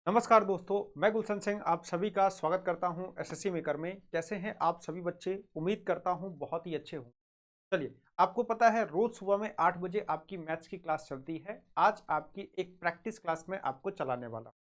नमस्कार दोस्तों, मैं गुलशन सिंह आप सभी का स्वागत करता हूं एसएससी मेकर में। कैसे हैं आप सभी बच्चे? उम्मीद करता हूं बहुत ही अच्छे हों। चलिए, आपको पता है रोज सुबह में 8 बजे आपकी मैथ्स की क्लास चलती है। आज आपकी एक प्रैक्टिस क्लास में आपको चलाने वाला हूं,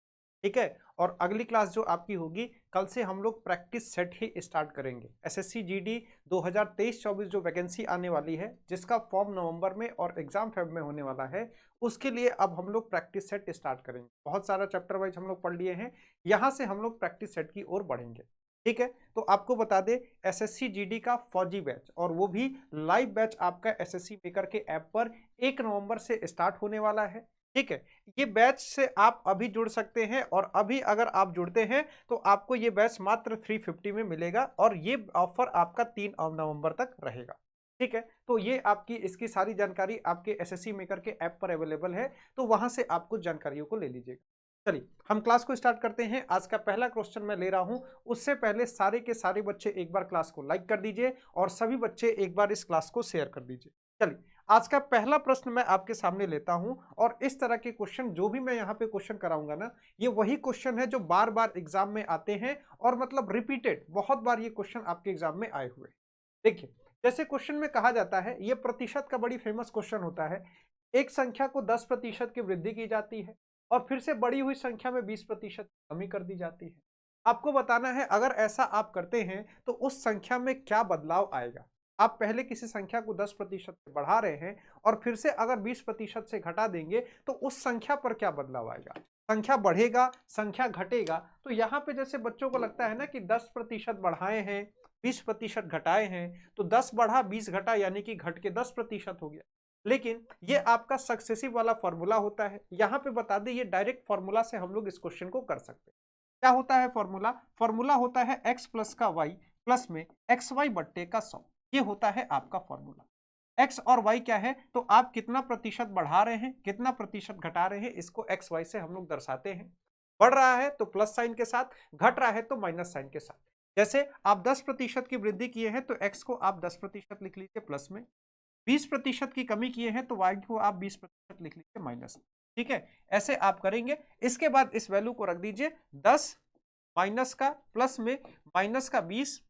ठीक है। और अगली क्लास जो आपकी होगी, कल से हम लोग प्रैक्टिस सेट ही स्टार्ट करेंगे। एसएससी जीडी 2023-24 जो वैकेंसी आने वाली है, जिसका फॉर्म नवंबर में और एग्जाम फेब में होने वाला है, उसके लिए अब हम लोग प्रैक्टिस सेट स्टार्ट करेंगे। बहुत सारा चैप्टर वाइज हम लोग पढ़ लिए हैं, यहाँ से हम लोग प्रैक्टिस सेट की ओर बढ़ेंगे, ठीक है। तो आपको बता दें, एसएससी जीडी का फौजी बैच और वो भी लाइव बैच आपका एसएससी मेकर के ऐप पर 1 नवंबर से स्टार्ट होने वाला है, ठीक है। ये बैच से आप अभी जुड़ सकते हैं और अभी अगर आप जुड़ते हैं तो आपको ये बैच मात्र 350 में मिलेगा और ये ऑफर आपका 3 नवंबर तक रहेगा, ठीक है। तो ये आपकी इसकी सारी जानकारी आपके एसएससी मेकर के ऐप पर अवेलेबल है, तो वहां से आप कुछ जानकारियों को ले लीजिएगा। चलिए, हम क्लास को स्टार्ट करते हैं। आज का पहला क्वेश्चन मैं ले रहा हूं। उससे पहले सारे के सारे बच्चे एक बार क्लास को लाइक कर दीजिए और सभी बच्चे एक बार इस क्लास को शेयर कर दीजिए। चलिए, आज का पहला प्रश्न मैं आपके सामने लेता हूं और इस तरह के क्वेश्चन जो भी मैं यहाँ पे क्वेश्चन कराऊंगा ना, ये वही क्वेश्चन है जो बार बार एग्जाम में आते हैं और मतलब रिपीटेड बहुत बार ये क्वेश्चन आपके एग्जाम में आए हुए। देखिए, जैसे क्वेश्चन में कहा जाता है, ये प्रतिशत का बड़ी फेमस क्वेश्चन होता है। एक संख्या को 10% की वृद्धि की जाती है और फिर से बढ़ी हुई संख्या में 20% कमी कर दी जाती है। आपको बताना है अगर ऐसा आप करते हैं तो उस संख्या में क्या बदलाव आएगा। आप पहले किसी संख्या को 10% से बढ़ा रहे हैं और फिर से अगर 20% से घटा देंगे तो उस संख्या पर क्या बदलाव आएगा। संख्या बढ़ेगा, संख्या घटेगा। तो यहाँ पे जैसे बच्चों को लगता है ना कि 10% बढ़ाए हैं, 20% घटाए हैं, तो 10 बढ़ा 20 घटा यानी कि घट के 10% हो गया। लेकिन ये आपका सक्सेसिव वाला फॉर्मूला होता है। यहाँ पे बता दें, ये डायरेक्ट फॉर्मूला से हम लोग इस क्वेश्चन को कर सकते हैं। क्या होता है फॉर्मूला? फॉर्मूला होता है x प्लस का y प्लस में एक्स वाई बट्टे का 100। ये होता है आपका फॉर्मूला। x और y क्या है? तो आप कितना प्रतिशत बढ़ा रहे हैं, कितना प्रतिशत घटा रहे हैं, इसको एक्स वाई से हम लोग दर्शाते हैं। बढ़ रहा है तो प्लस साइन के साथ, घट रहा है तो माइनस साइन के साथ। जैसे आप 10% की वृद्धि किए हैं तो x को आप 10% लिख लीजिए प्लस में, 20% की कमी किए हैं तो y को आप 20% लिख लीजिए माइनस, ठीक है। ऐसे आप करेंगे। इसके बाद इस वैल्यू को रख दीजिए 10 माइनस का प्लस में माइनस का 20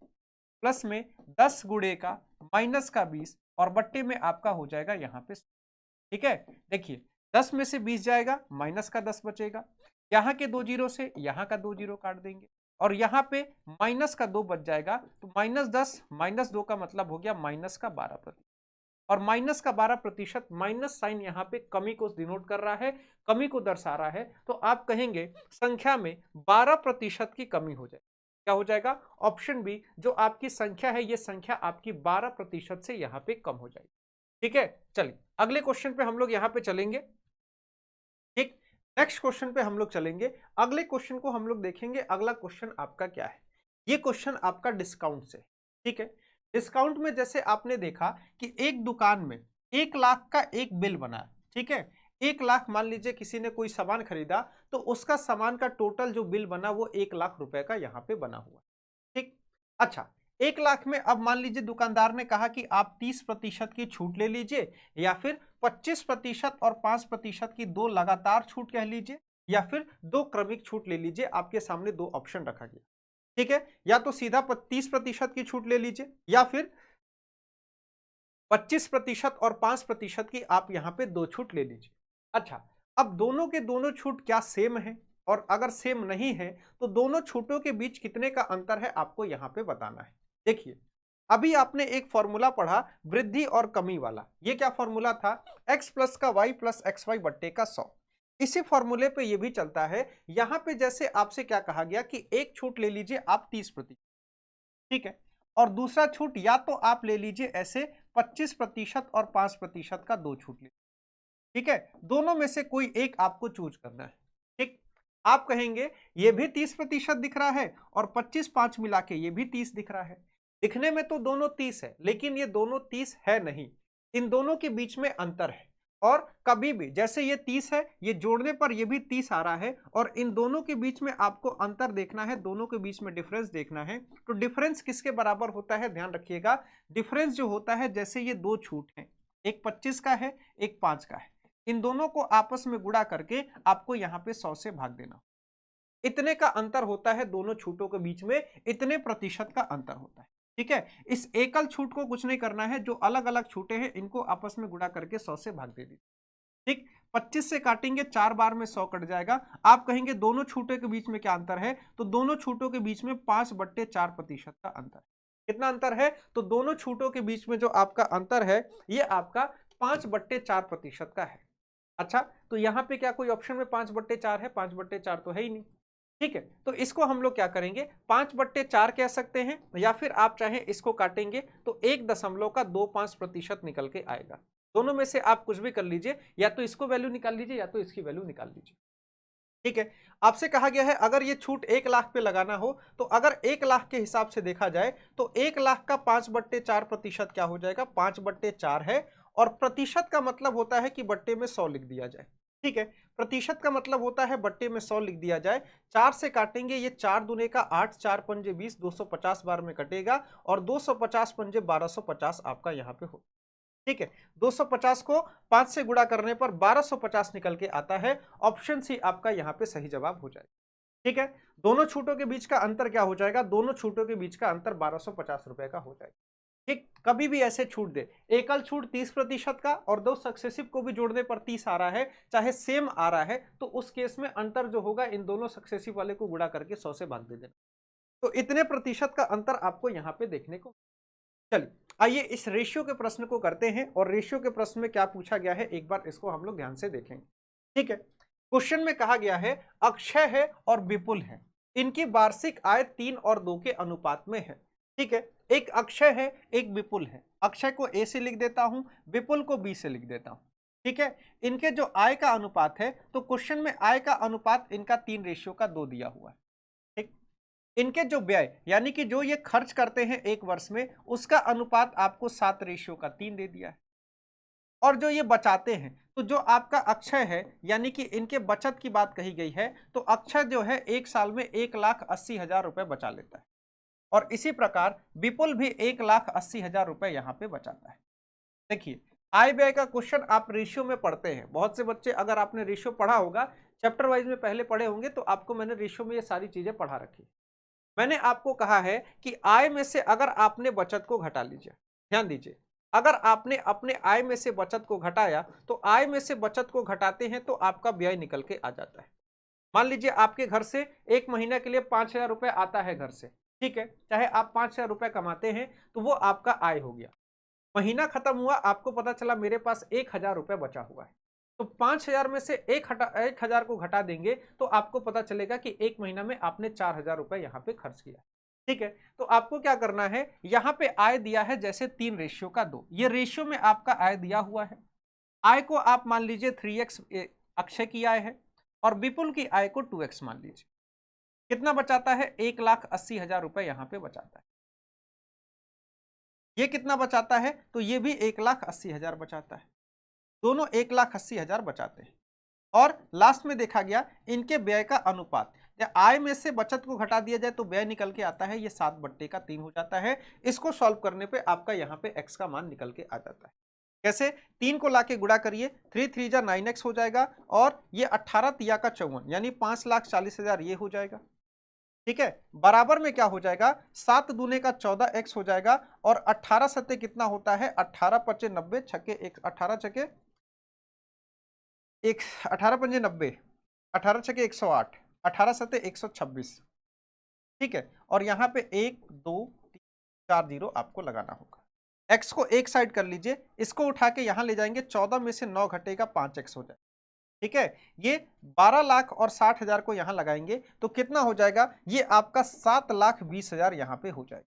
प्लस में 10 गुणे का माइनस का 20 और बट्टे में आपका हो जाएगा यहाँ पे, ठीक है। देखिए, 10 में से 20 जाएगा, माइनस का 10 बचेगा। यहाँ के 2 जीरो से यहाँ का 2 जीरो काट देंगे और यहाँ पे माइनस का 2 बच जाएगा। तो -10 -2 का मतलब हो गया माइनस का 12%। और माइनस का 12%, माइनस साइन यहाँ पे कमी को डिनोट कर रहा है, कमी को दर्शा रहा है। तो आप कहेंगे संख्या में 12% की कमी हो जाए। क्या हो जाएगा? ऑप्शन बी, जो आपकी संख्या है ये संख्या आपकी 12% से यहाँ पे कम हो जाएगी, ठीक है। चलिए, अगले क्वेश्चन पे हम लोग यहाँ पे चलेंगे, ठीक। नेक्स्ट क्वेश्चन पे हम लोग चलेंगे। अगले क्वेश्चन को हम लोग देखेंगे। अगला क्वेश्चन आपका क्या है? ये क्वेश्चन आपका डिस्काउंट से, ठीक है। डिस्काउंट में जैसे आपने देखा कि एक दुकान में 1 लाख का एक बिल बना, ठीक है। 1 लाख मान लीजिए किसी ने कोई सामान खरीदा, तो उसका सामान का टोटल जो बिल बना वो 1 लाख रुपए का यहाँ पे बना हुआ, ठीक। अच्छा, 1 लाख में अब मान लीजिए दुकानदार ने कहा कि आप 30% की छूट ले लीजिए, या फिर 25% और 5% की दो लगातार छूट कह लीजिए, या फिर दो क्रमिक छूट ले लीजिए। आपके सामने दो ऑप्शन रखा गया, ठीक है। या तो सीधा 30% की छूट ले लीजिए, या फिर 25% और 5% की आप यहां पे दो छूट ले लीजिए। अच्छा, अब दोनों के दोनों छूट क्या सेम है? और अगर सेम नहीं है तो दोनों छूटों के बीच कितने का अंतर है आपको यहां पे बताना है। देखिए, अभी आपने एक फॉर्मूला पढ़ा वृद्धि और कमी वाला। ये क्या फॉर्मूला था? x प्लस का y प्लस एक्स वाई बट्टे का 100। इसी फॉर्मूले पे ये भी चलता है। यहां पे जैसे आपसे क्या कहा गया कि एक छूट ले लीजिए आप 30%, ठीक है। और दूसरा छूट या तो आप ले लीजिए ऐसे 25% और 5% का दो छूट लीजिए, ठीक है। दोनों में से कोई एक आपको चूज करना है, ठीक। आप कहेंगे ये भी 30% दिख रहा है और 25 5 मिला के ये भी 30 दिख रहा है। दिखने में तो दोनों 30 है, लेकिन ये दोनों 30 है नहीं। इन दोनों के बीच में अंतर है। और कभी भी जैसे ये 30 है, ये जोड़ने पर ये भी 30 आ रहा है, और इन दोनों के बीच में आपको अंतर देखना है, दोनों के बीच में डिफरेंस देखना है। तो डिफरेंस किसके बराबर होता है ध्यान रखिएगा। डिफरेंस जो होता है, जैसे ये दो छूट हैं, एक 25 का है एक 5 का है, इन दोनों को आपस में गुणा करके आपको यहाँ पे 100 से भाग देना, इतने का अंतर होता है दोनों छूटों के बीच में, इतने प्रतिशत का अंतर होता है। ठीक है, इस एकल छूट को कुछ नहीं करना है, जो अलग अलग छूटे हैं इनको आपस में गुणा करके 100 से भाग दे दीजिए। ठीक, 25 से काटेंगे 4 बार में 100 कट जाएगा। आप कहेंगे दोनों छूटों के बीच में क्या अंतर है, तो दोनों छूटों के बीच में 5/4% का अंतर है। कितना अंतर है, तो दोनों छूटों के बीच में जो आपका अंतर है ये आपका 5/4% का है। अच्छा, तो यहां पे क्या कोई ऑप्शन में 5/4 है? 5/4 तो है ही नहीं। ठीक है, तो इसको हम लोग क्या करेंगे, 5/4 कह सकते हैं, या फिर आप चाहें इसको काटेंगे तो 1.25% निकल के आएगा। दोनों में से आप कुछ भी कर लीजिए, या तो इसको वैल्यू निकाल लीजिए या तो इसकी वैल्यू निकाल लीजिए। ठीक है, आपसे कहा गया है अगर ये छूट 1 लाख पे लगाना हो, तो अगर 1 लाख के हिसाब से देखा जाए तो 1 लाख का 5/4% क्या हो जाएगा, 5/4 है। और प्रतिशत का मतलब होता है कि बट्टे में 100 लिख दिया जाए। ठीक है, प्रतिशत का मतलब होता है बट्टे में 100 लिख दिया जाए। 4 से काटेंगे, ये 4 दूने का 8, 4 पंजे 20, 250 बार में कटेगा, और 250 पंजे 1250 आपका यहाँ पे हो। ठीक है, 250 को 5 से गुणा करने पर 1250 निकल के आता है। ऑप्शन सी आपका यहाँ पे सही जवाब हो जाएगा। ठीक है, दोनों छूटों के बीच का अंतर क्या हो जाएगा, दोनों छूटों के बीच का अंतर 1250 रुपए का हो जाएगा। ठीक, कभी भी ऐसे छूट दे, एकल छूट 30% का और दो सक्सेसिव को भी जोड़ने पर 30 आ रहा है, चाहे सेम आ रहा है, तो उस केस में अंतर जो होगा इन दोनों सक्सेसिव वाले को गुणा करके 100 से भाग दे देना। तो इतने प्रतिशत का अंतर आपको यहाँ पे देखने को। चलिए, आइए इस रेशियो के प्रश्न को करते हैं, और रेशियो के प्रश्न में क्या पूछा गया है एक बार इसको हम लोग ध्यान से देखेंगे। ठीक है, क्वेश्चन में कहा गया है अक्षय है और विपुल है, इनकी वार्षिक आय 3 और 2 के अनुपात में है। ठीक है, एक अक्षय है एक विपुल है, अक्षय को ए से लिख देता हूं, विपुल को बी से लिख देता हूं। ठीक है, इनके जो आय का अनुपात है, तो क्वेश्चन में आय का अनुपात इनका 3:2 दिया हुआ है। ठीक, इनके जो व्यय यानी कि जो ये खर्च करते हैं एक वर्ष में, उसका अनुपात आपको 7:3 दे दिया है। और जो ये बचाते हैं, तो जो आपका अक्षय है यानी कि इनके बचत की बात कही गई है, तो अक्षय जो है एक साल में 1,80,000 रुपए बचा लेता है। और इसी प्रकार विपुल भी 1,80,000 रुपए यहाँ पे बचाता है। देखिए, आय व्यय का क्वेश्चन आप रेशियो में पढ़ते हैं, बहुत से बच्चे अगर आपने रेशियो पढ़ा होगा, चैप्टर वाइज में पहले पढ़े होंगे, तो आपको मैंने रेशियो में ये सारी चीजें पढ़ा रखी। मैंने आपको कहा है कि आय में से अगर आपने बचत को घटा लीजिए, ध्यान दीजिए, अगर आपने अपने आय में से बचत को घटाया, तो आय में से बचत को घटाते हैं तो आपका व्यय निकल के आ जाता है। मान लीजिए आपके घर से एक महीना के लिए 5,000 रुपए आता है घर से। ठीक है, चाहे आप 5,000 रुपए कमाते हैं, तो वो आपका आय हो गया। महीना खत्म हुआ, आपको पता चला मेरे पास 1,000 रुपए बचा हुआ है, तो 5,000 में से 1,000 को घटा देंगे, तो आपको पता चलेगा कि एक महीना में आपने 4,000 रुपए यहाँ पे खर्च किया। ठीक है, तो आपको क्या करना है, यहाँ पे आय दिया है जैसे 3:2, ये रेशियो में आपका आय दिया हुआ है। आय को आप मान लीजिए 3x अक्षय की आय है, और विपुल की आय को 2x मान लीजिए। कितना बचाता है, 1,80,000 रुपए यहाँ पे बचाता है। ये कितना बचाता है, तो ये भी 1,80,000 बचाता है। दोनों 1,80,000 बचाते हैं। और लास्ट में देखा गया इनके व्यय का अनुपात, या आय में से बचत को घटा दिया जाए तो व्यय निकल के आता है, ये 7/3 हो जाता है। इसको सॉल्व करने पे आपका यहाँ पे x का मान निकल के आ जाता है। कैसे, 3 को लाके गुणा करिए, 3 3 जा 9x हो जाएगा, और ये 18 तिया का 54 यानी 5,40,000 ये हो जाएगा। ठीक है, बराबर में क्या हो जाएगा, 7 दूने का 14x हो जाएगा, और 18 सत्ते कितना होता है, 18 पचे 90, छक्के 18 छके एक, 18 पंजे 90, 18 छके 108, 18 सत्ते 126। ठीक है, और यहाँ पे 1 2 3 4 जीरो आपको लगाना होगा। x को एक साइड कर लीजिए, इसको उठा के यहाँ ले जाएंगे, 14 में से 9 घटेगा 5x हो जाएगा। ठीक है, ये 12,60,000 को यहाँ लगाएंगे तो कितना हो जाएगा, ये आपका 7,20,000 यहाँ पे हो जाएगा।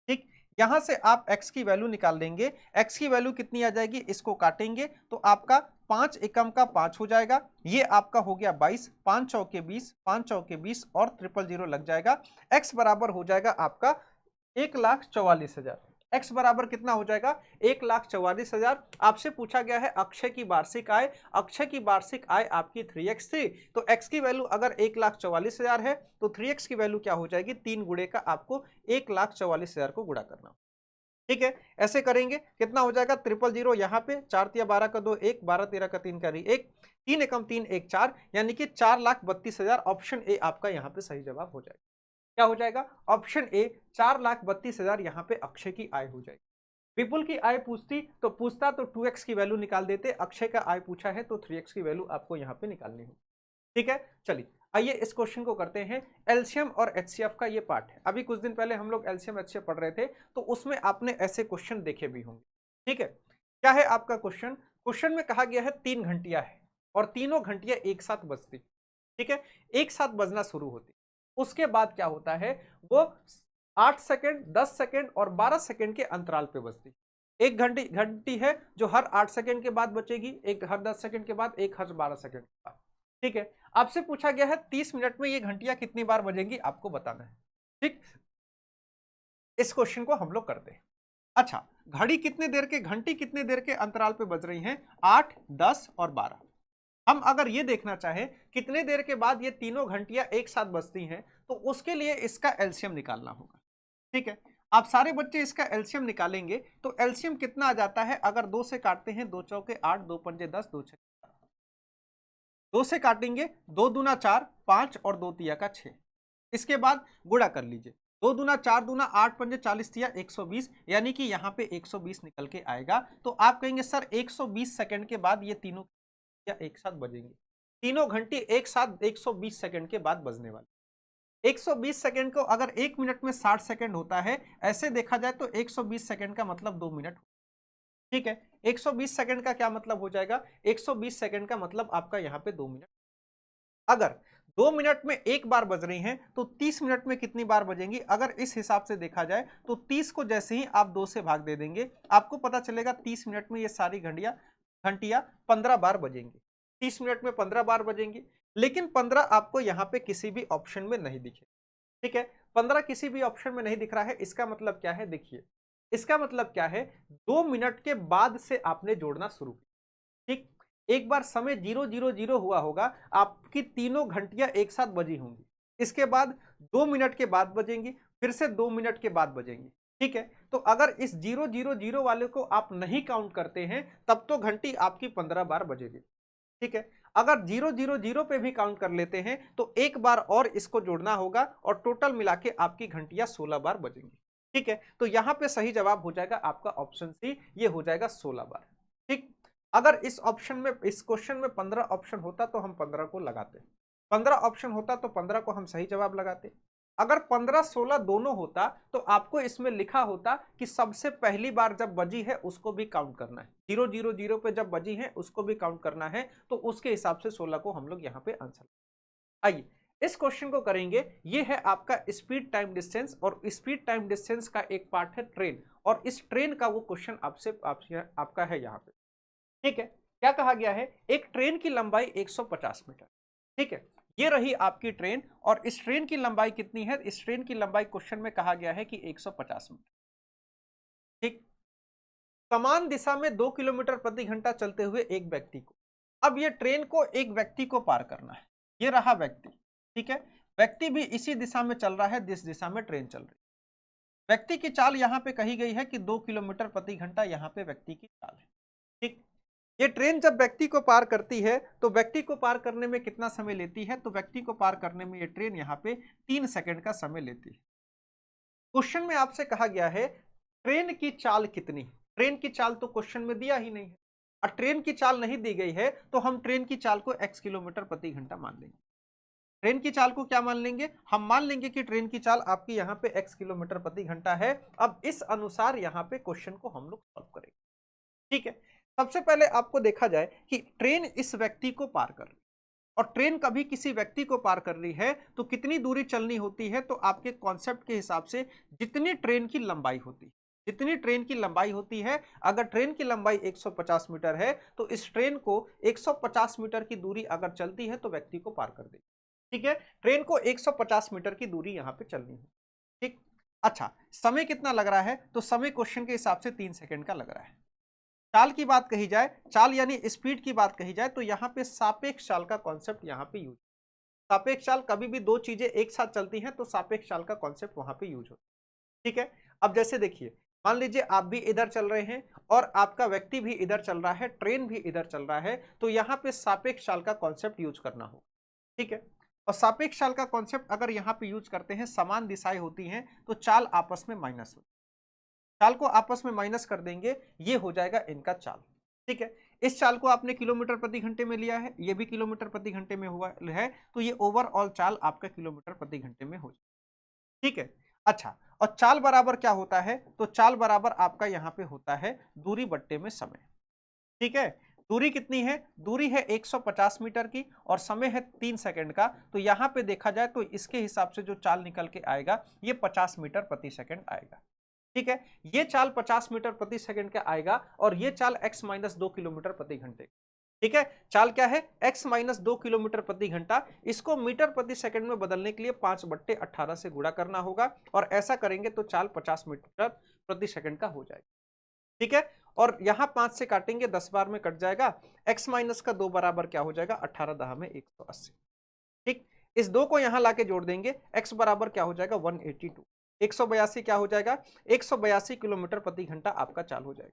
ठीक, यहां से आप x की वैल्यू निकाल लेंगे, x की वैल्यू कितनी आ जाएगी, इसको काटेंगे तो आपका 5 एकम का 5 हो जाएगा, ये आपका हो गया 22, 5 चौके 20, 5 चौके 20 और 000 लग जाएगा। x बराबर हो जाएगा आपका 1,44,000। x बराबर कितना हो जाएगा, 1,44,000। आपसे पूछा गया है अक्षय की वार्षिक आय, अक्षय की वार्षिक आय आपकी 3x थी, तो x की वैल्यू अगर 1,44,000 है, तो 3x की वैल्यू क्या हो जाएगी, 3 गुणे का आपको 1,44,000 को गुणा करना। ठीक है, ऐसे करेंगे कितना हो जाएगा, 000 यहाँ पे 4 तिया 12 का 2 1, 12 13 का 3 का 1, 3 एकम 3 1 4, यानी कि 4,32,000। ऑप्शन ए आपका यहाँ पे सही जवाब हो जाएगा। क्या हो जाएगा, ऑप्शन ए 4,32,000 यहाँ पे अक्षय की आय हो जाएगी। विपुल की आय पूछता तो 2x की वैल्यू निकाल देते, अक्षय का आय पूछा है तो 3x की वैल्यू आपको यहाँ पे निकालनी होगी। ठीक है, चलिए आइए इस क्वेश्चन को करते हैं। एलसीएम और एचसीएफ का ये पार्ट है। अभी कुछ दिन पहले हम लोग एलसीएम एचसीएफ पढ़ रहे थे, तो उसमें आपने ऐसे क्वेश्चन देखे भी होंगे। ठीक है, क्या है आपका क्वेश्चन, क्वेश्चन में कहा गया है 3 घंटियां है और तीनों घंटियां एक साथ बजती। ठीक है, एक साथ बजना शुरू होती, उसके बाद क्या होता है, वो 8 सेकंड, 10 सेकंड और 12 सेकंड के अंतराल पे बजती। एक घंटी घंटी है जो हर 8 सेकंड के बाद बचेगी, एक हर 10 सेकंड के बाद, एक हर 12 सेकंड के बाद। ठीक है, आपसे पूछा गया है 30 मिनट में ये घंटियां कितनी बार बजेंगी, आपको बताना है। ठीक, इस क्वेश्चन को हम लोग करते हैं। अच्छा, घड़ी कितने देर के, घंटी कितने देर के अंतराल पे बज रही हैं, 8, 10 और 12। हम अगर ये देखना चाहें कितने देर के बाद ये तीनों घंटियां एक साथ बजती हैं, तो उसके लिए इसका एलसीएम निकालना होगा। ठीक है, आप सारे बच्चे इसका एलसीएम निकालेंगे तो एलसीएम कितना आ जाता है, अगर 2 से काटते हैं, 2 चौके 8, 2 पंजे 10, 2 छक्के 2 से काटेंगे, 2 दूना 4, 5 और 2 तिया का 6। इसके बाद गुणा कर लीजिए, 2 दूना 4 दूना 8 पंजे 40 तिया 120, यानी कि यहाँ पे 120 निकल के आएगा। तो आप कहेंगे सर 120 सेकंड के बाद ये तीनों या एक साथ बजेंगे, तीनों घंटी एक साथ 120 सेकंड के बाद बजने वाले। 120 सेकंड को अगर 1 मिनट में 60 सेकंड होता है, ऐसे देखा जाए तो 120 सेकंड का मतलब 2 मिनट। ठीक है, 120 सेकंड का क्या मतलब हो जाएगा, 120 सेकंड का मतलब आपका यहाँ पे 2 मिनट। अगर 2 मिनट में एक बार बज रही हैं तो 30 मिनट में कितनी बार बजेंगी, अगर इस हिसाब से देखा जाए तो 30 को जैसे ही आप 2 से भाग दे देंगे, आपको पता चलेगा 30 मिनट में ये सारी घंटियां 15 बार बजेंगी। 30 मिनट में 15 बार बजेंगी, लेकिन 15 आपको यहाँ पे किसी भी ऑप्शन में नहीं दिखे। ठीक है, 15 किसी भी ऑप्शन में नहीं दिख रहा है, इसका मतलब क्या है, देखिए इसका मतलब क्या है, 2 मिनट के बाद से आपने जोड़ना शुरू किया। ठीक, एक बार समय 000 हुआ होगा, आपकी तीनों घंटियां एक साथ बजी होंगी, इसके बाद 2 मिनट के बाद बजेंगी, फिर से 2 मिनट के बाद बजेंगी। ठीक है, तो अगर इस 000 वाले को आप नहीं काउंट करते हैं, तब तो घंटी आपकी 15 बार बजेगी। ठीक है, अगर 000 पे भी काउंट कर लेते हैं तो एक बार और इसको जोड़ना होगा और टोटल मिला के आपकी घंटियां 16 बार बजेंगी। ठीक है, तो यहां पे सही जवाब हो जाएगा आपका ऑप्शन सी, ये हो जाएगा 16 बार। ठीक, अगर इस ऑप्शन में, इस क्वेश्चन में 15 ऑप्शन होता तो हम 15 को लगाते, 15 ऑप्शन होता तो 15 को हम सही जवाब लगाते। अगर 15 16 दोनों होता तो आपको इसमें लिखा होता कि सबसे पहली बार जब बजी है उसको भी काउंट करना है, 000 पे जब बजी है उसको भी काउंट करना है, तो उसके हिसाब से 16 को हम लोग यहाँ पे आंसर। आइए इस क्वेश्चन को करेंगे। ये है आपका स्पीड टाइम डिस्टेंस, और स्पीड टाइम डिस्टेंस का एक पार्ट है ट्रेन, और इस ट्रेन का वो क्वेश्चन आपका है यहाँ पे। ठीक है, क्या कहा गया है, एक ट्रेन की लंबाई 150 मीटर। ठीक है, ये रही आपकी ट्रेन, और इस ट्रेन की लंबाई कितनी है, इस ट्रेन की लंबाई क्वेश्चन में कहा गया है कि 150 मीटर। ठीक, समान दिशा में 2 किलोमीटर प्रति घंटा चलते हुए एक व्यक्ति को, अब ये ट्रेन को एक व्यक्ति को पार करना है, ये रहा व्यक्ति। ठीक है, व्यक्ति भी इसी दिशा में चल रहा है जिस दिशा में ट्रेन चल रही है। व्यक्ति की चाल यहाँ पे कही गई है कि 2 किलोमीटर प्रति घंटा, यहाँ पे व्यक्ति की चाल है। ठीक, ये ट्रेन जब व्यक्ति को पार करती है तो व्यक्ति को पार करने में कितना समय लेती है, तो व्यक्ति को पार करने में ये ट्रेन यहाँ पे 3 सेकंड का समय लेती है। क्वेश्चन में आपसे कहा गया है ट्रेन की चाल कितनी, ट्रेन की चाल तो क्वेश्चन में दिया ही नहीं है, और ट्रेन की चाल नहीं दी गई है तो हम ट्रेन की चाल को x किलोमीटर प्रति घंटा मान लेंगे। ट्रेन की चाल को क्या मान लेंगे, हम मान लेंगे कि ट्रेन की चाल आपकी यहाँ पे x किलोमीटर प्रति घंटा है। अब इस अनुसार यहाँ पे क्वेश्चन को हम लोग सॉल्व करेंगे। ठीक है, सबसे पहले आपको देखा जाए कि ट्रेन इस व्यक्ति को पार कर रही है, और ट्रेन कभी किसी व्यक्ति को पार कर रही है तो कितनी दूरी चलनी होती है, तो आपके कॉन्सेप्ट के हिसाब से जितनी ट्रेन की लंबाई होती है, जितनी ट्रेन की लंबाई होती है, अगर ट्रेन की लंबाई 150 मीटर है तो इस ट्रेन को 150 मीटर की दूरी अगर चलती है तो व्यक्ति को पार कर देगी। ठीक है, ट्रेन को 150 मीटर की दूरी यहाँ पे चलनी है। ठीक, अच्छा समय कितना लग रहा है, तो समय क्वेश्चन के हिसाब से 3 सेकंड का लग रहा है। चाल की बात कही जाए, चाल यानी स्पीड की बात कही जाए, तो यहाँ पे सापेक्ष चाल का कॉन्सेप्ट यहाँ पे यूज, सापेक्ष चाल कभी भी दो चीजें एक साथ चलती हैं तो सापेक्ष चाल का कॉन्सेप्ट वहां पे यूज होता है। ठीक है, अब जैसे देखिए मान लीजिए आप भी इधर चल रहे हैं और आपका व्यक्ति भी इधर चल रहा है, ट्रेन भी इधर चल रहा है, तो यहाँ पे सापेक्ष चाल का कॉन्सेप्ट यूज करना होगा, ठीक है। और सापेक्ष चाल का कॉन्सेप्ट अगर यहाँ पे यूज करते हैं, समान दिशाएं होती हैं तो चाल आपस में माइनस हो, चाल को आपस में माइनस कर देंगे, ये हो जाएगा इनका चाल, ठीक है। इस चाल को आपने किलोमीटर प्रति घंटे में लिया है, ये भी किलोमीटर प्रति घंटे में हुआ है, तो ये ओवरऑल चाल आपका किलोमीटर प्रति घंटे में हो जाए, ठीक है। अच्छा, और चाल बराबर क्या होता है, तो चाल बराबर आपका यहाँ पे होता है दूरी बट्टे में समय, ठीक है। दूरी कितनी है, दूरी है 150 मीटर की और समय है 3 सेकंड का, तो यहाँ पे देखा जाए तो इसके हिसाब से जो चाल निकल के आएगा ये 50 मीटर प्रति सेकंड आएगा, ठीक है। ये चाल 50 मीटर प्रति सेकंड का आएगा और ये चाल x माइनस 2 किलोमीटर प्रति घंटे, ठीक है। चाल क्या है, x माइनस 2 किलोमीटर प्रति घंटा, इसको मीटर प्रति सेकंड में बदलने के लिए 5/18 से गुणा करना होगा और ऐसा करेंगे तो चाल 50 मीटर प्रति सेकंड का हो जाएगा, ठीक है। और यहां 5 से काटेंगे 10 बार में कट जाएगा, x माइनस का 2 बराबर क्या हो जाएगा, 18 दहा में 180, ठीक। इस 2 को यहां लाके जोड़ देंगे, x बराबर क्या हो जाएगा 182, 182 क्या हो जाएगा, 182 किलोमीटर प्रति घंटा आपका चाल हो जाएगा।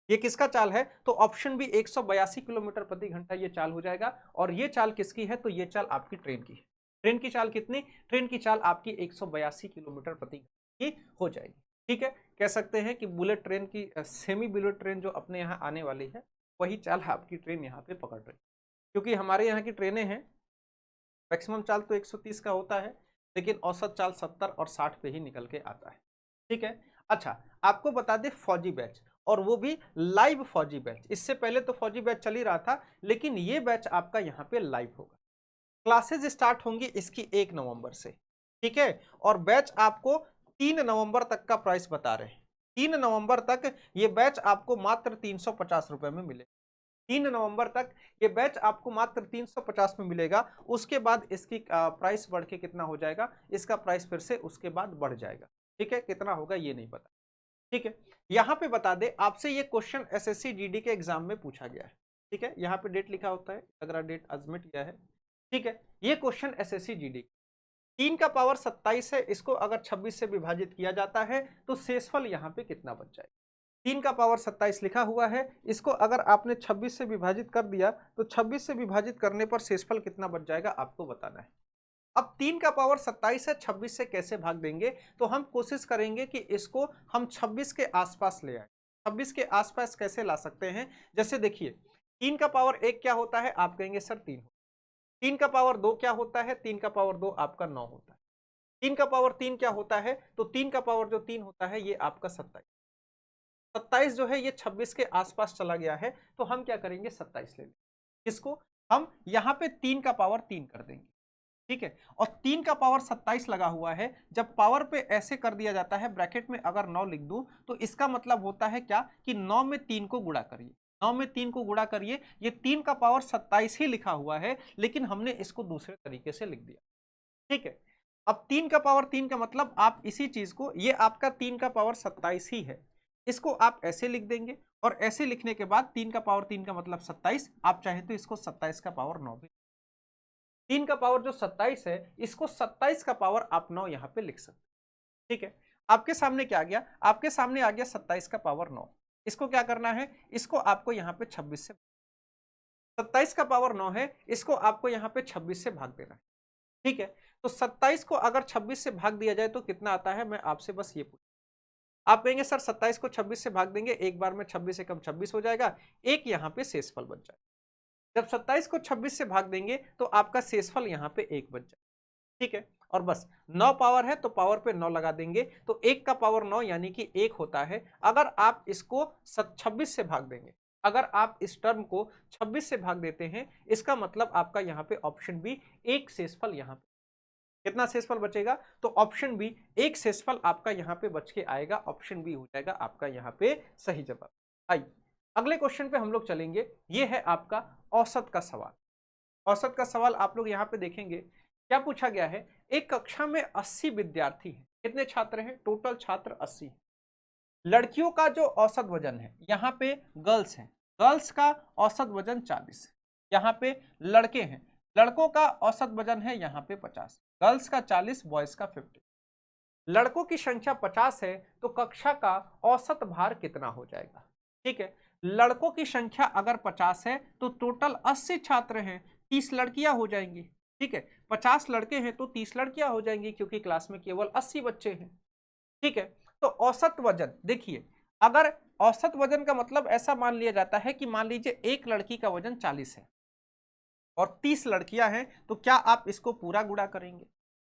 ये किसका चाल है, तो ऑप्शन बी 182 किलोमीटर प्रति घंटा ये चाल हो जाएगा। और ये चाल किसकी है, तो ये चाल आपकी ट्रेन की है। ट्रेन की चाल कितनी, ट्रेन की चाल आपकी 182 किलोमीटर प्रति घंटा की हो जाएगी, ठीक है। कह सकते हैं कि बुलेट ट्रेन की सेमी बुलेट ट्रेन जो अपने यहाँ आने वाली है वही चाल आपकी ट्रेन यहाँ पे पकड़ रही है, क्योंकि हमारे यहाँ की ट्रेनें हैं मैक्सिमम चाल तो 130 का होता है, लेकिन औसत चाल 70 और 60 पे ही निकल के आता है, ठीक है। अच्छा, आपको बता दें फौजी बैच, और वो भी लाइव फौजी बैच, इससे पहले तो फौजी बैच चल ही रहा था, लेकिन ये बैच आपका यहाँ पे लाइव होगा। क्लासेज स्टार्ट होंगी इसकी 1 नवंबर से, ठीक है। और बैच आपको 3 नवंबर तक का प्राइस बता रहे हैं, 3 नवंबर तक ये बैच आपको मात्र 350 रुपए में मिले, 3 नवंबर तक ये बैच आपको मात्र 350 में मिलेगा। उसके बाद इसकी प्राइस बढ़ के कितना हो जाएगा, इसका प्राइस फिर से उसके बाद बढ़ जाएगा, ठीक है। कितना होगा ये नहीं पता, ठीक है। यहाँ पे बता दे आपसे, ये क्वेश्चन एसएससी जीडी के एग्जाम में पूछा गया है, ठीक है। यहाँ पे डेट लिखा होता है, अगर डेट अजमिट किया है, ठीक है। ये क्वेश्चन एसएससी जीडी 3 का पावर 27 है, इसको अगर 26 से विभाजित किया जाता है तो शेषफल यहाँ पे कितना बच जाएगा। 3 का पावर 27 लिखा हुआ है, इसको अगर आपने 26 से विभाजित कर दिया तो 26 से विभाजित करने पर शेषफल कितना बच जाएगा आपको बताना है। अब 3 का पावर 27 है, 26 से कैसे भाग देंगे, तो हम कोशिश करेंगे कि इसको हम 26 के आसपास ले आए। 26 के आसपास कैसे ला सकते हैं, जैसे देखिए 3 का पावर 1 क्या होता है, आप कहेंगे सर 3, 3 का पावर 2 क्या होता है, 3 का पावर 2 आपका 9 होता है, 3 का पावर 3 क्या होता है, तो 3 का पावर जो 3 होता है ये आपका 27, 27 जो है ये 26 के आसपास चला गया है, तो हम क्या करेंगे 27 ले लेंगे, इसको हम यहाँ पे 3 का पावर 3 कर देंगे, ठीक है। और 3 का पावर 27 लगा हुआ है, जब पावर पे ऐसे कर दिया जाता है, ब्रैकेट में अगर 9 लिख दूं तो इसका मतलब होता है क्या, कि 9 में 3 को गुणा करिए, 9 में 3 को गुणा करिए, ये 3 का पावर 27 ही लिखा हुआ है, लेकिन हमने इसको दूसरे तरीके से लिख दिया, ठीक है। अब 3 का पावर 3 का मतलब आप इसी चीज को, ये आपका 3 का पावर 27 ही है, इसको आप ऐसे लिख देंगे, और ऐसे लिखने के बाद 3 का पावर 3 का मतलब 27, आप चाहे तो इसको 27 का पावर 9 भी, 3 का पावर जो 27 है इसको 27 का पावर आप 9 यहाँ पे लिख सकते, ठीक है। आपके सामने क्या आ गया, आपके सामने आ गया 27 का पावर 9, इसको क्या करना है, इसको आपको यहाँ पे 26 से, 27 का पावर 9 है, इसको आपको यहाँ पे 26 से भाग देना है, ठीक है। तो 27 को अगर 26 से भाग दिया जाए तो कितना आता है, मैं आपसे बस ये पूछ, आप कहेंगे सर 27 को 26 से भाग देंगे, एक बार में 26 से कम 26 हो जाएगा, एक यहाँ पे शेषफल बच जाएगा। जब 27 को 26 से भाग देंगे तो आपका शेषफल यहाँ पे 1 बच जाएगा, ठीक है। और बस 9 पावर है तो पावर पे 9 लगा देंगे, तो 1 का पावर 9 यानी कि 1 होता है। अगर आप इसको 26 से भाग देंगे, अगर आप इस टर्म को 26 से भाग देते हैं, इसका मतलब आपका यहाँ पे ऑप्शन बी 1 शेषफल, यहाँ पे कितना शेषफल बचेगा, तो ऑप्शन बी 1 शेषफल आपका यहाँ पे बच के आएगा, ऑप्शन बी हो जाएगा आपका यहाँ पे सही जवाब। आइए अगले क्वेश्चन पे हम लोग चलेंगे, ये है आपका औसत का सवाल। औसत का सवाल आप लोग यहाँ पे देखेंगे क्या पूछा गया है, एक कक्षा में 80 विद्यार्थी हैं, कितने छात्र हैं, टोटल छात्र 80 हैं। लड़कियों का जो औसत वजन है, यहाँ पे गर्ल्स हैं, गर्ल्स का औसत वजन 40 है, यहाँ पे लड़के हैं, लड़कों का औसत वजन है यहाँ पे 50, गर्ल्स का 40, बॉयज का 50। लड़कों की संख्या 50 है तो कक्षा का औसत भार कितना हो जाएगा। ठीक है, लड़कों की संख्या अगर 50 है तो टोटल 80 छात्र हैं, 30 लड़कियां हो जाएंगी। ठीक है, 50 लड़के हैं तो 30 लड़कियां हो जाएंगी क्योंकि क्लास में केवल 80 बच्चे हैं। ठीक है, तो औसत वजन देखिए, अगर औसत वजन का मतलब ऐसा मान लिया जाता है कि मान लीजिए एक लड़की का वजन 40 है और 30 लड़कियां हैं, तो क्या आप इसको पूरा गुणा करेंगे।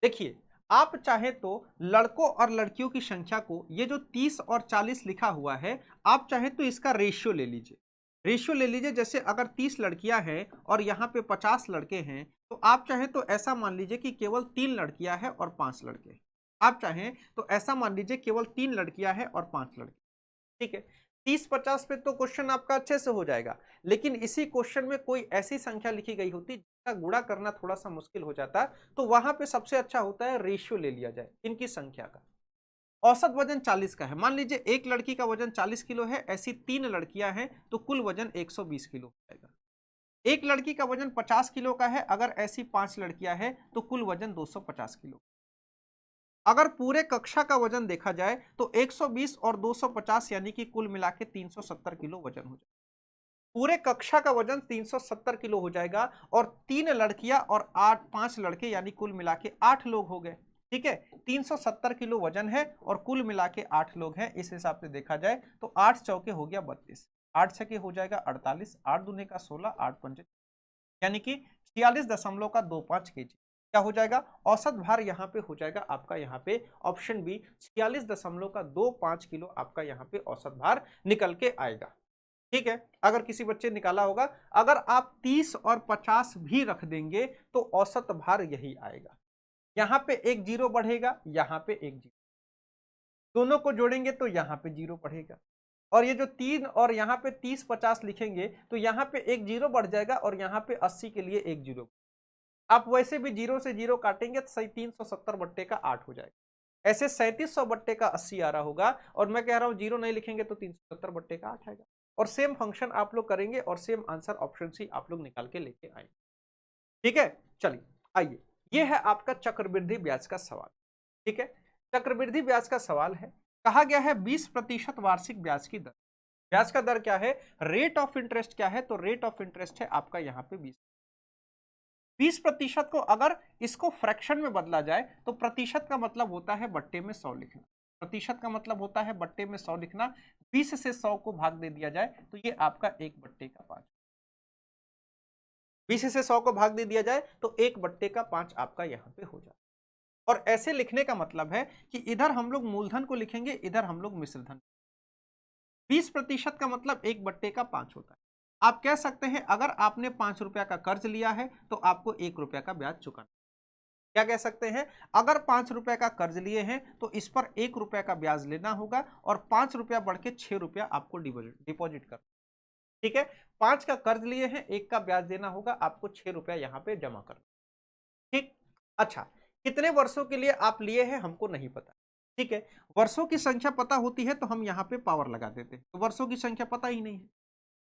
देखिए, आप चाहे तो लड़कों और लड़कियों की संख्या को, ये जो 30 और 40 लिखा हुआ है, आप चाहे तो इसका रेशियो ले लीजिए। रेशियो ले लीजिए, जैसे अगर 30 लड़कियां हैं और यहाँ पे 50 लड़के हैं, तो आप चाहे तो ऐसा मान लीजिए कि केवल 3 लड़कियां हैं और 5 लड़के। आप चाहें तो ऐसा मान लीजिए केवल 3 लड़कियां हैं और 5 लड़के। ठीक है, 30-50 पे तो क्वेश्चन आपका अच्छे से हो जाएगा, लेकिन इसी क्वेश्चन में कोई ऐसी संख्या लिखी गई होती जिसका गुणा करना थोड़ा सा मुश्किल हो जाता, तो वहां पे सबसे अच्छा होता है रेशियो ले लिया जाए इनकी संख्या का। औसत वजन 40 का है, मान लीजिए एक लड़की का वजन 40 किलो है, ऐसी 3 लड़कियां हैं तो कुल वजन 120 किलो हो जाएगा। एक लड़की का वजन 50 किलो का है, अगर ऐसी 5 लड़कियां हैं तो कुल वजन 250 किलो। अगर पूरे कक्षा का वजन देखा जाए तो 120 और 250 यानी कि कुल मिला के 370 किलो वजन हो जाएगा। पूरे कक्षा का वजन 370 किलो हो जाएगा और 3 लड़कियां और 5 लड़के यानी कुल मिला के 8 लोग हो गए। ठीक है, 370 किलो वजन है और कुल मिला के 8 लोग हैं। इस हिसाब से देखा जाए तो 8 चौके हो गया 32, 8 छके हो जाएगा 48, 8 दूने का 16, 8 पंचे यानी कि 46.25 kg क्या हो जाएगा औसत भार। यहाँ पे हो जाएगा आपका, यहाँ पे ऑप्शन बी 46.25 किलो आपका यहाँ पे औसत भार निकल के आएगा। ठीक है, अगर किसी बच्चे निकाला होगा, अगर आप 30 और 50 भी रख देंगे तो औसत भार यही आएगा। यहाँ पे एक जीरो बढ़ेगा, यहाँ पे एक जीरो, दोनों को जोड़ेंगे तो यहाँ पे जीरो बढ़ेगा, और ये जो 3 और यहाँ पे 30-50 लिखेंगे तो यहाँ पे एक जीरो बढ़ जाएगा और यहाँ पे 80 के लिए एक जीरो। आप वैसे भी जीरो से जीरो काटेंगे तो सही 370 बट्टे का 8 हो जाएगा। ऐसे 3700 बट्टे का 80 आ रहा होगा, और मैं कह रहा हूं जीरो नहीं लिखेंगे तो 370 बट्टे का 8 आएगा। और सेम फंक्शन आप लोग करेंगे और सेम आंसर ऑप्शन सी आप लोग निकाल के लेके आएंगे। ठीक है, चलिए आइए, ये है आपका चक्रवृद्धि ब्याज का सवाल। ठीक है, चक्रवृद्धि ब्याज का सवाल है, कहा गया है 20% वार्षिक ब्याज की दर। ब्याज का दर क्या है, रेट ऑफ इंटरेस्ट क्या है, तो रेट ऑफ इंटरेस्ट है आपका यहाँ पे 20% को अगर इसको फ्रैक्शन में बदला जाए तो प्रतिशत का मतलब होता है बट्टे में 100 लिखना। प्रतिशत का मतलब होता है बट्टे में 100 लिखना। 20 से 100 को भाग दे दिया जाए तो ये आपका 1/5। 20 से 100 को भाग दे दिया जाए तो 1/5 आपका यहाँ पे हो जाए। और ऐसे लिखने का मतलब है कि इधर हम लोग मूलधन को लिखेंगे, इधर हम लोग मिश्रधन। 20% का मतलब 1/5 होता है। आप कह सकते हैं अगर आपने 5 रुपया का कर्ज लिया है तो आपको 1 रुपया का ब्याज चुकाना। क्या कह सकते हैं, अगर 5 रुपए का कर्ज लिए हैं तो इस पर 1 रुपया का ब्याज लेना होगा और 5 रुपया बढ़ के 6 रुपया आपको डिपॉजिट कर। ठीक है, 5 का कर्ज लिए हैं, 1 का ब्याज देना होगा, आपको 6 रुपया यहाँ पे जमा करना। ठीक, अच्छा, कितने वर्षों के लिए आप लिए हैं हमको नहीं पता। ठीक है, वर्षों की संख्या पता होती है तो हम यहाँ पे पावर लगा देते हैं, तो वर्षों की संख्या पता ही नहीं है।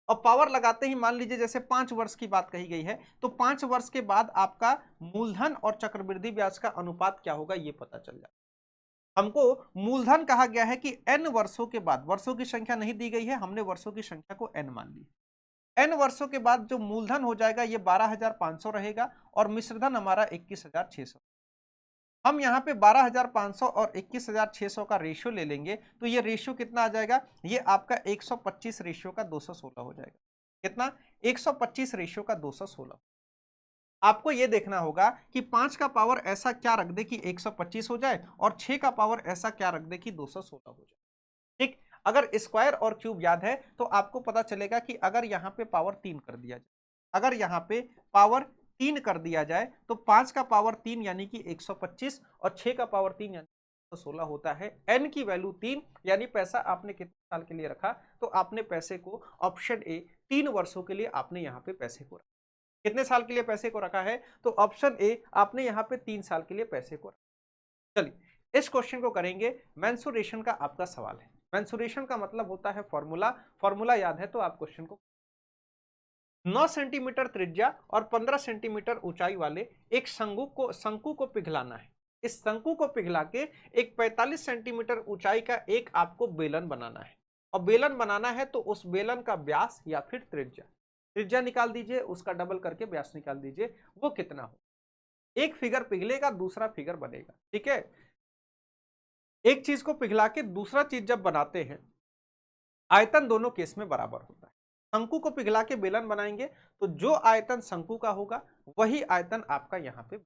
और पावर लगाते ही मान लीजिए जैसे 5 वर्ष की बात कही गई है तो 5 वर्ष के बाद आपका मूलधन और चक्रवृद्धि ब्याज का अनुपात क्या होगा ये पता चल जाए। हमको मूलधन कहा गया है कि n वर्षों के बाद, वर्षों की संख्या नहीं दी गई है, हमने वर्षों की संख्या को n मान ली। n वर्षों के बाद जो मूलधन हो जाएगा ये 12,500 रहेगा और मिश्रधन हमारा 21,600। हम यहाँ पे 12,500 और 21,600 का रेशियो ले लेंगे तो ये रेशियो कितना आ जाएगा, ये आपका 125 रेशियो का 216 हो जाएगा। कितना, 125 रेशियो का 216। आपको ये देखना होगा कि 5 का पावर ऐसा क्या रख दे कि 125 हो जाए और 6 का पावर ऐसा क्या रख दे कि 216 हो जाए। ठीक, अगर स्क्वायर और क्यूब याद है तो आपको पता चलेगा कि अगर यहाँ पे पावर 3 कर दिया जाए, अगर यहाँ पे पावर 3 कर दिया जाए तो 5 का पावर 3 यानी कि 125 और 6 का पावर 3 यानी 16 होता है। n की वैल्यू 3 यानी पैसा आपने कितने साल के लिए रखा, तो आपने पैसे को ऑप्शन ए 3 वर्षों के लिए आपने यहाँ पे पैसे को रखा। कितने साल के लिए पैसे को रखा है, तो ऑप्शन ए आपने यहाँ पे 3 साल के लिए पैसे को रखा। चलिए इस क्वेश्चन को करेंगे, मेंसुरेशन का आपका सवाल है। मेंसुरेशन का मतलब होता है फॉर्मूला, फॉर्मूला याद है तो आप क्वेश्चन को 9 सेंटीमीटर त्रिज्या और 15 सेंटीमीटर ऊंचाई वाले एक शंकु को पिघलाना है। इस शंकु को पिघला के एक 45 सेंटीमीटर ऊंचाई का एक आपको बेलन बनाना है, और बेलन बनाना है तो उस बेलन का व्यास या फिर त्रिज्या, त्रिज्या निकाल दीजिए, उसका डबल करके व्यास निकाल दीजिए, वो कितना हो। एक फिगर पिघलेगा, दूसरा फिगर बनेगा, ठीक है। एक चीज को पिघला के दूसरा चीज जब बनाते हैं, आयतन दोनों केस में बराबर होता है। शंकु को पिघला के बेलन बनाएंगे तो जो आयतन शंकु का होगा वही आयतन आपका यहां पे,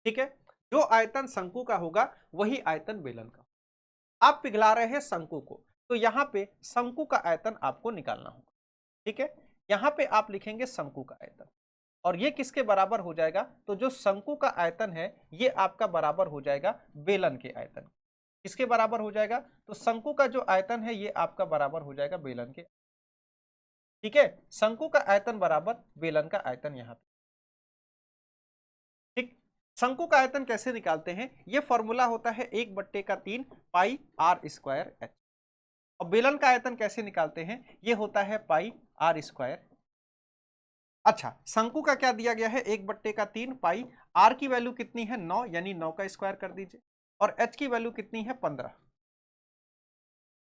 ठीक है। जो आयतन शंकु का होगा वही आयतन बेलन का। आप पिघला रहे हैं शंकु को, तो यहां पे शंकु का आयतन आपको निकालना होगा, ठीक है। यहां पे आप लिखेंगे शंकु का आयतन, और ये किसके बराबर हो जाएगा, तो जो शंकु का आयतन है ये आपका बराबर हो जाएगा बेलन के आयतन। किसके बराबर हो जाएगा, तो शंकु का जो आयतन है ये आपका बराबर हो जाएगा बेलन के, ठीक है। शंकु का आयतन बराबर बेलन का आयतन यहां पे, ठीक। शंकु का आयतन कैसे निकालते हैं, ये फॉर्मूला होता है 1/3 पाई आर स्क्वायर एच। और बेलन का आयतन कैसे निकालते हैं, ये होता है पाई आर स्क्वायर। अच्छा, शंकु का क्या दिया गया है, 1/3 पाई, आर की वैल्यू कितनी है 9, यानी 9 का स्क्वायर कर दीजिए, और एच की वैल्यू कितनी है 15।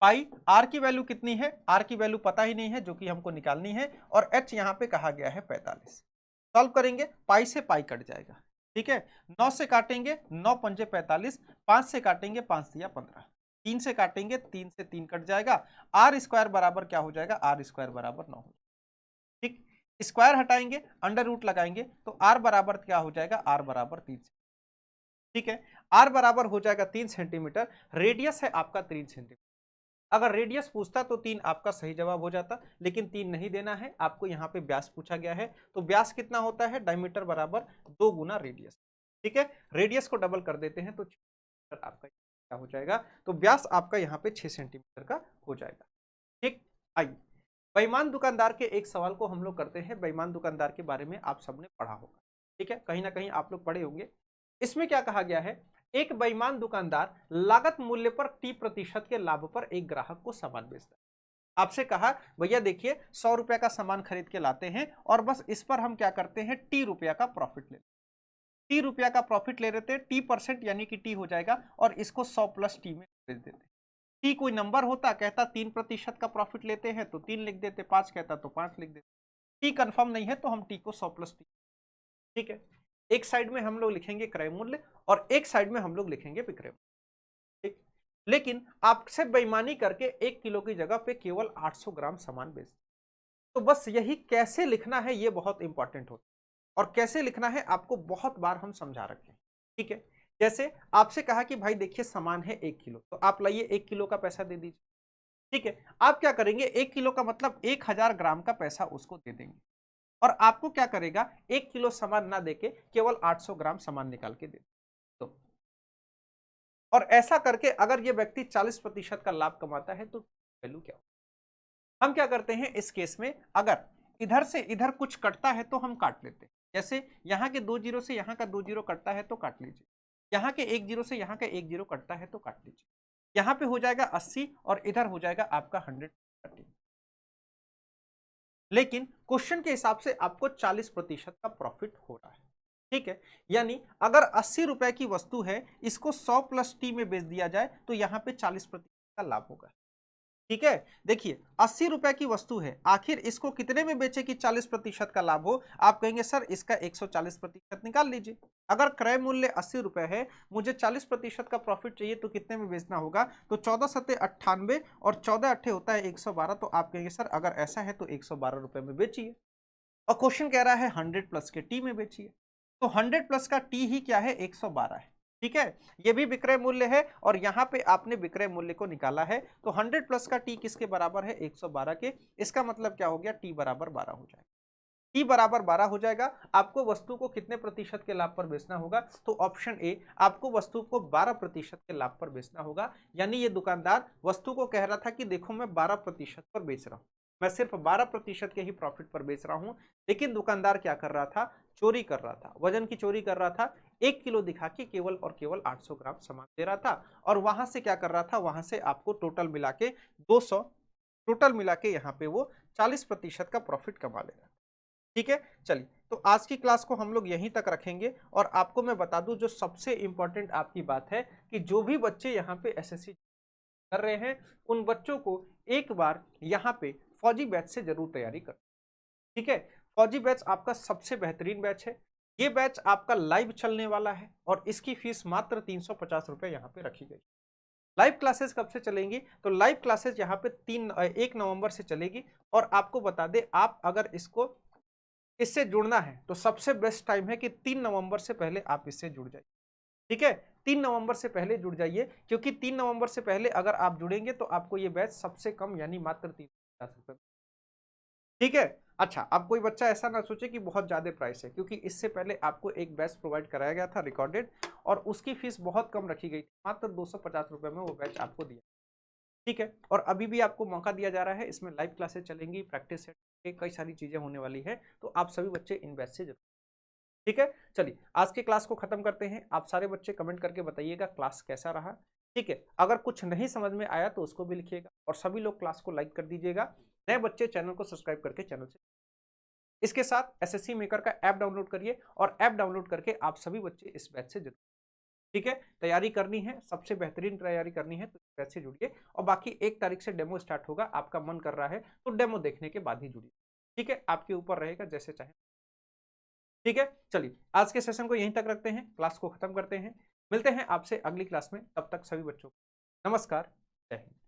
पाई आर की वैल्यू कितनी है, आर की वैल्यू पता ही नहीं है जो कि हमको निकालनी है, और एच यहां पे कहा गया है 45। सॉल्व करेंगे, पाई से पाई कट जाएगा, ठीक है। 9 से काटेंगे, 9 पंजे 45, 5 से काटेंगे, 5 दिया 15, 3 से काटेंगे, 3 से 3 कट जाएगा, आर स्क्वायर बराबर क्या हो जाएगा, आर स्क्वायर बराबर 9 हो, ठीक। स्क्वायर हटाएंगे, अंडर रूट लगाएंगे, तो आर बराबर क्या हो जाएगा, आर बराबर 3, ठीक है। आर बराबर हो जाएगा 3 सेंटीमीटर, रेडियस है आपका 3 सेंटीमीटर। अगर रेडियस पूछता तो 3 आपका सही जवाब हो जाता, लेकिन 3 नहीं देना है आपको, यहाँ पे व्यास पूछा गया है। तो व्यास कितना होता है, डायमीटर बराबर 2 गुना रेडियस, ठीक है। रेडियस को डबल कर देते हैं तो आपका क्या हो जाएगा, तो व्यास आपका यहाँ पे 6 सेंटीमीटर का हो जाएगा, ठीक। आइए, बेईमान दुकानदार के एक सवाल को हम लोग करते हैं। बेईमान दुकानदार के बारे में आप सबने पढ़ा होगा, ठीक है, कहीं ना कहीं आप लोग पढ़े होंगे। इसमें क्या कहा गया है, एक बेईमान दुकानदार लागत मूल्य पर T% के लाभ पर एक ग्राहक को सामान बेचता है। आपसे कहा भैया देखिए 100 रुपया का सामान खरीद के लाते हैं और बस इस पर हम क्या करते हैं, T रुपया का प्रॉफिट लेते हैं। T रुपया का प्रॉफिट ले लेते हैं, T% यानी कि T हो जाएगा, और इसको 100 प्लस T में बेच देते हैं। T कोई नंबर होता, कहता 3% का प्रॉफिट लेते हैं तो 3 लिख देते, 5 कहता तो 5 लिख देते। T कंफर्म नहीं है तो हम T को 100 प्लस T, ठीक है। एक साइड में हम लोग लिखेंगे क्रय मूल्य और एक साइड में हम लोग लिखेंगे विक्रय मूल्य, ठीक। लेकिन आपसे बेईमानी करके 1 किलो की जगह पे केवल 800 ग्राम सामान बेच, तो बस यही कैसे लिखना है ये बहुत इंपॉर्टेंट होता है, और कैसे लिखना है आपको बहुत बार हम समझा रखे हैं, ठीक है। जैसे आपसे कहा कि भाई देखिए सामान है 1 किलो, तो आप लाइए 1 किलो का पैसा दे दीजिए, ठीक है। आप क्या करेंगे, 1 किलो का मतलब 1000 ग्राम का पैसा उसको दे देंगे, और आपको क्या करेगा, 1 किलो सामान ना देके केवल 800 ग्राम सामान निकाल के दे, तो और ऐसा करके अगर ये व्यक्ति 40% का लाभ कमाता है तो वैल्यू क्या हो। हम क्या करते हैं इस केस में, अगर इधर से इधर कुछ कटता है तो हम काट लेते हैं। जैसे यहाँ के 2 जीरो से यहाँ का 2 जीरो कटता है तो काट लीजिए, यहाँ के 1 जीरो से यहाँ का 1 जीरो कटता है तो काट लीजिए। यहाँ पे हो जाएगा 80 और इधर हो जाएगा आपका 130, लेकिन क्वेश्चन के हिसाब से आपको 40% का प्रॉफिट हो रहा है, ठीक है। यानी अगर 80 रुपए की वस्तु है, इसको 100 प्लस टी में बेच दिया जाए तो यहाँ पे 40% का लाभ होगा, ठीक है। देखिए 80 रुपए की वस्तु है, आखिर इसको कितने में बेचे कि 40% का लाभ हो। आप कहेंगे सर इसका 140% निकाल लीजिए। अगर क्रय मूल्य 80 रुपए है, मुझे 40% का प्रॉफिट चाहिए तो कितने में बेचना होगा, तो 14 सत्ते 98 और 14 अट्ठे होता है 112। तो आप कहेंगे सर अगर ऐसा है तो 112 रुपए में बेचिए, और क्वेश्चन कह रहा है 100 प्लस के टी में बेचिए, तो 100 प्लस का टी ही क्या है, 112 है, ठीक है। ये भी विक्रय मूल्य है और यहाँ पे आपने विक्रय मूल्य को निकाला है, तो 100 प्लस का टी किसके बराबर है, 112 के। इसका मतलब क्या हो गया, टी बराबर 12 हो जाएगा। टी बराबर 12 हो जाएगा। आपको वस्तु को कितने प्रतिशत के लाभ पर बेचना होगा, तो ऑप्शन ए, आपको वस्तु को 12% के लाभ पर बेचना होगा। यानी ये दुकानदार वस्तु को कह रहा था कि देखो मैं 12% पर बेच रहा हूँ, मैं सिर्फ 12% के ही प्रॉफिट पर बेच रहा हूँ, लेकिन दुकानदार क्या कर रहा था, चोरी कर रहा था, वजन की चोरी कर रहा था। 1 किलो दिखा के केवल और केवल 800 ग्राम सामान दे रहा था, और वहां से क्या कर रहा था, वहां से आपको टोटल मिला के 200, टोटल मिला के यहाँ पे वो 40% का प्रॉफिट कमा ले रहा था, ठीक है, चलिए तो आज की क्लास को हम लोग यहीं तक रखेंगे और आपको मैं बता दूं जो सबसे इंपॉर्टेंट आपकी बात है कि जो भी बच्चे यहाँ पे एसएससी कर रहे हैं उन बच्चों को एक बार यहाँ पे फौजी बैच से जरूर तैयारी कर, ठीक है। फौजी बैच आपका सबसे बेहतरीन बैच है। ये बैच आपका लाइव चलने वाला है और इसकी फीस मात्र 350 रुपए यहाँ पे रखी गई। लाइव क्लासेस कब से चलेंगी? तो लाइव क्लासेस यहाँ पे 1 नवंबर से चलेगी और आपको बता दें आप अगर इससे जुड़ना है तो सबसे बेस्ट टाइम है कि 3 नवंबर से पहले आप इससे जुड़ जाइए, ठीक है। 3 नवंबर से पहले जुड़ जाइए क्योंकि 3 नवंबर से पहले अगर आप जुड़ेंगे तो आपको ये बैच सबसे कम यानी मात्र 350 रुपए, ठीक है। अच्छा, अब कोई बच्चा ऐसा ना सोचे कि बहुत ज्यादा प्राइस है, क्योंकि इससे पहले आपको एक बैच प्रोवाइड कराया गया था रिकॉर्डेड और उसकी फीस बहुत कम रखी गई थी, मात्र 250 रुपए में वो बैच आपको दिया, ठीक है। और अभी भी आपको मौका दिया जा रहा है, इसमें लाइव क्लासेस चलेंगी, प्रैक्टिस सेट, कई सारी चीजें होने वाली है, तो आप सभी बच्चे इन बैच से जरूर, ठीक है। चलिए आज के क्लास को खत्म करते हैं। आप सारे बच्चे कमेंट करके बताइएगा क्लास कैसा रहा, ठीक है। अगर कुछ नहीं समझ में आया तो उसको भी लिखिएगा और सभी लोग क्लास को लाइक कर दीजिएगा। नए बच्चे चैनल को सब्सक्राइब करके चैनल से, इसके साथ एसएससी मेकर का ऐप डाउनलोड करिए और ऐप डाउनलोड करके आप सभी बच्चे इस बैच से जुड़िए, ठीक है। तैयारी करनी है, सबसे बेहतरीन तैयारी करनी है तो इस बैच से जुड़िए और बाकी 1 तारीख से डेमो स्टार्ट होगा, आपका मन कर रहा है तो डेमो देखने के बाद ही जुड़िए, ठीक है। आपके ऊपर रहेगा जैसे चाहे, ठीक है। चलिए आज के सेशन को यहीं तक रखते हैं, क्लास को खत्म करते हैं, मिलते हैं आपसे अगली क्लास में, तब तक सभी बच्चों को नमस्कार, जय हिंद।